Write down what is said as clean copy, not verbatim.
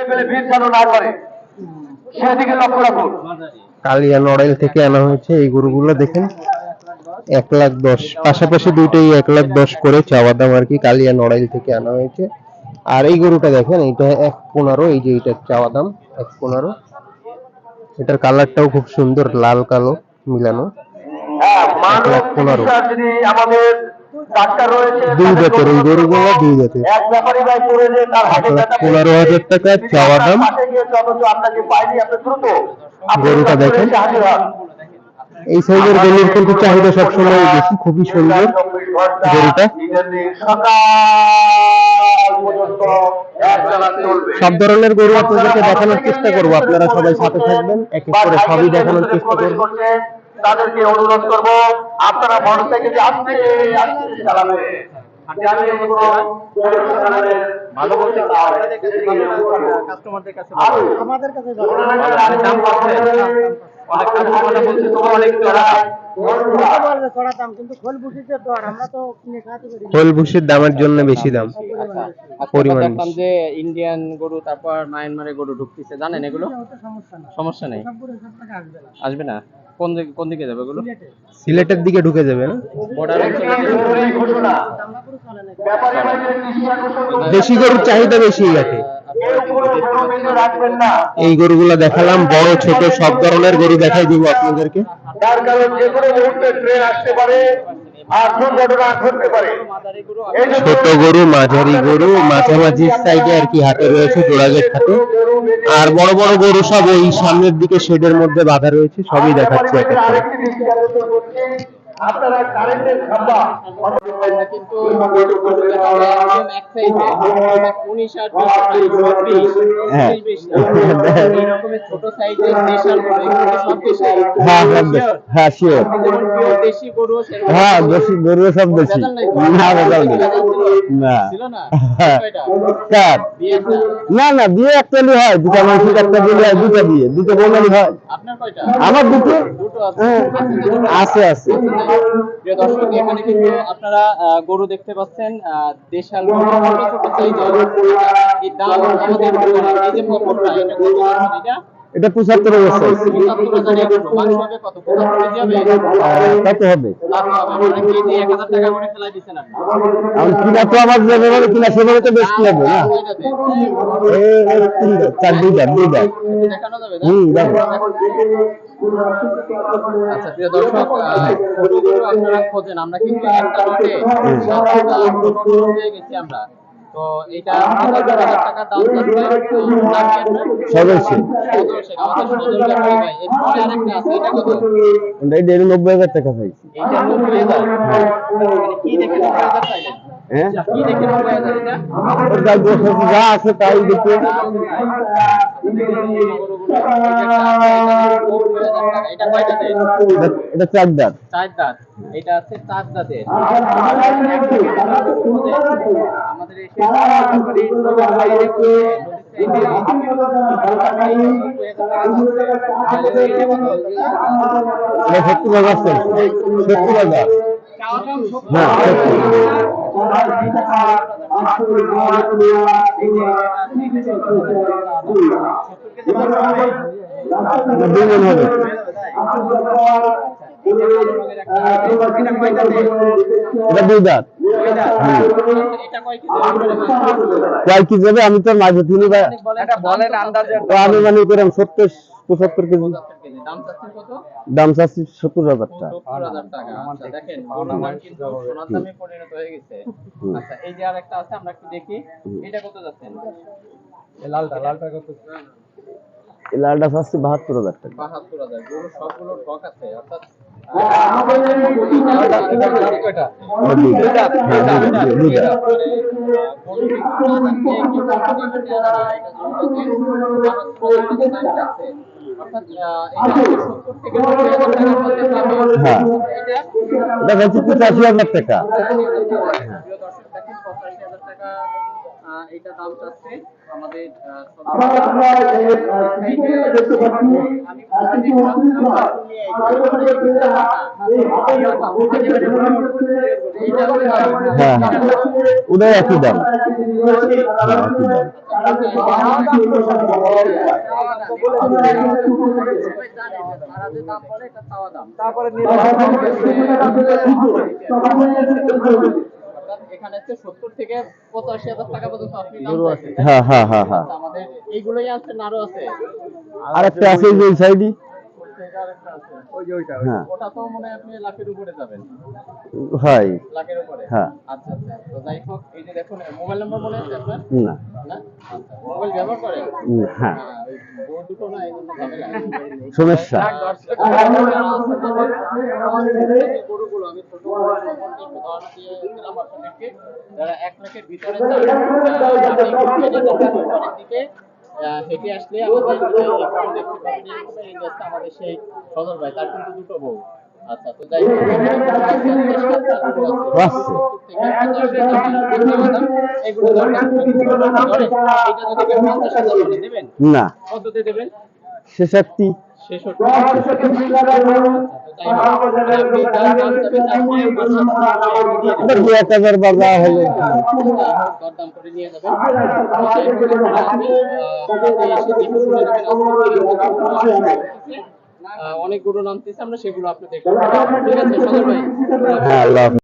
পেলে ভিড় যেন না করে সেদিকে লক্ষ্য রাখুন। কালিয়া নড়াইল থেকে আনা হয়েছে এই গরুগুলো দেখেন 1,10,000, পাশাপাশি দুইটাই 1,10,000 করে চাওয়া দাম আর কি। কালিয়া নড়াইল থেকে আনা হয়েছে। আর এই গরুটা দেখেন, এটা 1,15,000, এই যে এটার চাওয়া দাম 1,15,000। এটার কালারটাও খুব সুন্দর, লাল কালো মিলানো। 1,15,000 আমাদের ডাক্তার রয়েছে, দুই জাতের এই গরুগুলো, দুই জাতের। এক ব্যাপারী ভাই করে যে তার হাতে 15,000 টাকা চাওয়া দাম। আপনাকে পাইনি, আপনি দ্রুত গরুটা দেখেন, এই সাইজের গরুর কিন্তু চাহিদা সবসময় বেশি, খুবই সুন্দর গরুটা। সব ধরনের গরু আপনাদেরকে দেখানোর চেষ্টা করবো, আপনারা সবাই সাথে থাকবেন, এক এক করে সবই দেখানোর চেষ্টা করবো। তাদেরকে অনুরোধ করবো আপনারা মোটরসাইকেল আসতে আসতে চালাবে। ভালো বলতে কাস্টমারদের কাছে আমাদের কাছে দাম পাচ্ছে, অনেক কাস্টমার বলছে তো অনেক চড়া দাম, কিন্তু খোলভুষির তো আর আমরা তো কিনে খাওয়াতে পারি। খোলভুষির দামের জন্য বেশি দাম। পরিমাণ দেখলাম যে ইন্ডিয়ান গরু, তারপর মায়ানমারের গরু ঢুকতেছে, জানেন এগুলো? সমস্যা নেই, আসবে না। কোন দিকে যাবে এগুলো? সিলেটের দিকে ঢুকে যাবে না? বর্ডার দেশি গরুর চাহিদা বেশি আছে। এই গরুগুলো দেখালাম, বড় ছোট সব ধরনের গরু দেখাই দিব আপনাদেরকে। তার কারণ যে কোনো মুহূর্তে ট্রেন আসতে পারে আর দুর্ঘটনা ঘটতে পারে। ছোট গরু, মাঝারি গরু, মাঝামাঝি সাইডে আর কি হাতে রয়েছে, জোড়াগেট হাতে। আর বড় বড় গরু সব ওই সামনের দিকে শেডের মধ্যে বাঁধা রয়েছে, সবই দেখাচ্ছে এক এক করে। আপনারা কারেন্টের খাম্বা কিন্তু একদম এক সাইজে 19 আর 20 এই রকমের ছোট সাইজের দেশাল গরু সব দেশি। হ্যাঁ শিওর, দেশি গরু, হ্যাঁ দেশি গরু সব দেশি। না বেজাল নেই, না ছিল না। কার না না, বিয়ে একটালি হয়, দুটা মানুষের একটা বিয়ে হয়, দুটা বিয়ে, দুটো বৌমালি হয়। আপনার কয়টা? আমার দুটো আছে। আছে। প্রিয় দর্শক, এখানে কিন্তু আপনারা গরু দেখতে পাচ্ছেন, দেশাল গরু, ছোট ছোট সাইজের। এই দাম আমাদের এই যে পকরটা, এটা কত আছে? এটা 75 বছর। 75,000 মাংস হবে কত? 75 কেজি হবে? কত হবে? মানে কেজি 1,000 টাকা করে ফেলাই দিচ্ছেন আপনি। আমি কিনা তো আমার যেভাবে কিনা সেভাবে তো বেশি হবে না। দুইটা দেখানো যাবে না? যাবে। আচ্ছা প্রিয় দর্শক, গরুগুলো আপনারা খোঁজেন, আমরা কিন্তু একটা লটে 7টা গরু পেয়ে গেছি আমরা। তো এটা 75,000 টাকা দাম যাচ্ছে। সদর শেখ আমাদের সদর ব্যাপারী ভাই। এরপরে আরেকটা আছে, এটা কত? এটা 90,000 টাকা চাইছি। এটা 90,000। মানে কি দেখে 90,000 চাইলেন? হ্যাঁ কি দেখে 90,000? এটা যা আছে তাই দেখে। এটা কয়টা দেন? এটা 4 দাঁত। 4 দাঁত। এটা আছে 4 দাঁতের। আমাদের এই দুই দাঁত। কয় কেজি যাবে আমি তো মাঝে তিনি আমি মানে করেন 70-75 কেজি। দাম চাচ্ছি 70,000 টাকা। দেখেন গরুর কিন্তু সোনার দামে পরিণত হয়ে গেছে। আচ্ছা এই যে আরেকটা আছে, আমরা একটু দেখি এটা কত যাচ্ছেন? এই লালটা কত? এই লালটা চাচ্ছি 72,000 টাকা। 72,000। গরু সবগুলো ঠক আছে, অর্থাৎ এটা দাম চাচ্ছে আমাদের। এইটা হলে হ্যাঁ হ্যাঁ, ওটাই একই দাম। হ্যাঁ, একই দাম। তারপরে এখানে 70 থেকে 85,000 টাকা পর্যন্ত আপনি দাম চাইছেন। হ্যাঁ হ্যাঁ হ্যাঁ হ্যাঁ, আমাদের এইগুলোই আছে না আরো আছে? আরেকটা আছে এই যে এই সাইডই। হ্যাঁ ওটা তো মনে হয় আপনি লাখের উপরে যাবেন। হয়। লাখের উপরে? হ্যাঁ। আচ্ছা আচ্ছা। তো যাই হোক, এই যে দেখুন মোবাইল নাম্বার মনে আছে আপনার? না। না? আচ্ছা। মোবাইল ব্যবহার করেন? হ্যাঁ, ওই বোর্ড দুটো না, এগুলো ঝামেলা। সমস্যা। গরুগুলো আমি ছোট উদাহরণ দিয়ে দিলাম আপনাদেরকে, যারা 1 লাখের ভিতরে চান, আপনি উপরের দিকে হেঁটে আসলে আমাদের দেখতে পাবেন এই যে আমাদের সেই সদর ভাই, তার কিন্তু দুটো বউ। আচ্ছা, তো যাই হোক, এগুলো দরকার এইটা যদি কেউ 50,000 বলে দেবেন? না, কততে দেবেন? 66। 2,000 বাজা হলো। দরদাম করে নিয়ে যাবেন। অনেক গরু নামতেছে, আমরা সেগুলো আপনাদের ঠিক আছে সদর ভাই। হ্যাঁ, আল্লাহ হাফেজ।